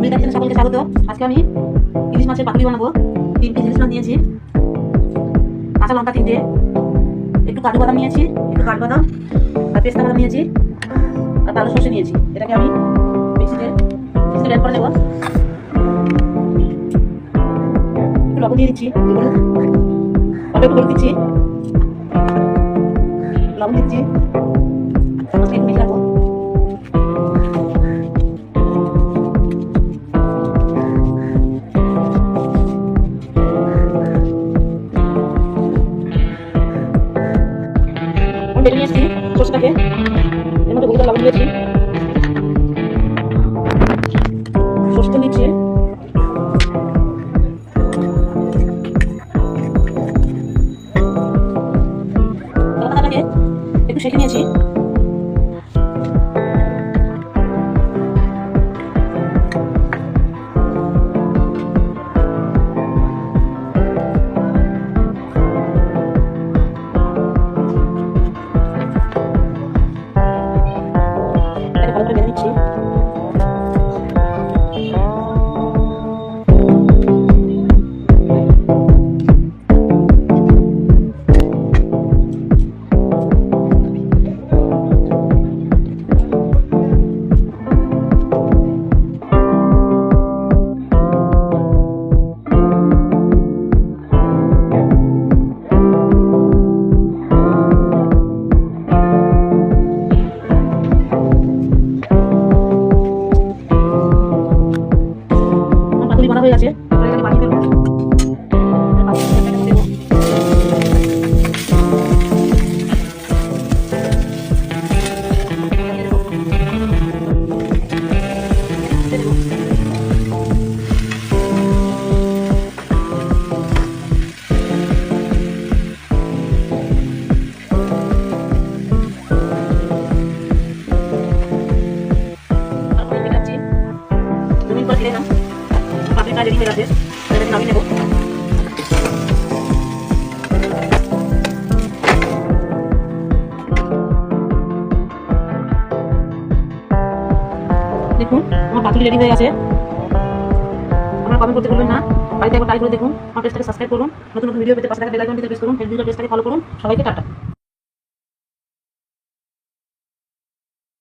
বন্ধুদের কাছে সকলকে স্বাগত। আজকে আমি ইলিশ মাছের পাতুরি বানাবো। 3 পিস ইলিশ মাছ নিয়েছি, কাঁচা লঙ্কা 3টে, একটু কাজু বাদাম নিয়েছি, একটু কাঠবাদাম আর পেস্তা বাদাম নিয়েছি আর কালো সর্ষে নিয়েছি। এটাকে আমি মিক্সিতে অ্যাড করে নেব। একটু লবণ দিয়ে দিচ্ছি, একটু করে দিচ্ছি, লবণ দিচ্ছি, একটু মিশে রাখবো। বেটে নিয়েছি সর্ষেটাকে, এর মধ্যে হলুদ লবণ দিয়েছি, সর্ষে দিচ্ছি, পাতাটাকে একটু সেঁকে নিয়েছি। ভালো করে বেঁধে নিচ্ছি। বানা হয়ে গেছে, পানি দেবো। পাতুরিটা রেডি হয়ে গেছে, এটাকে নামিয়ে নেব। দেখুন আমার পাতুরি রেডি হয়ে গেছে। আপনারা কমেন্ট করতে ভুলবেন না, বাড়িতে একবার ট্রাই করে দেখুন। আমার পেজটাকে সাবস্ক্রাইব করুন, নতুন নতুন ভিডিও পেতে পাশে থাকা বেল আইকনটিতে প্রেস করুন, ফেসবুকের পেজটাকে ফলো করুন। সবাইকে টাটা।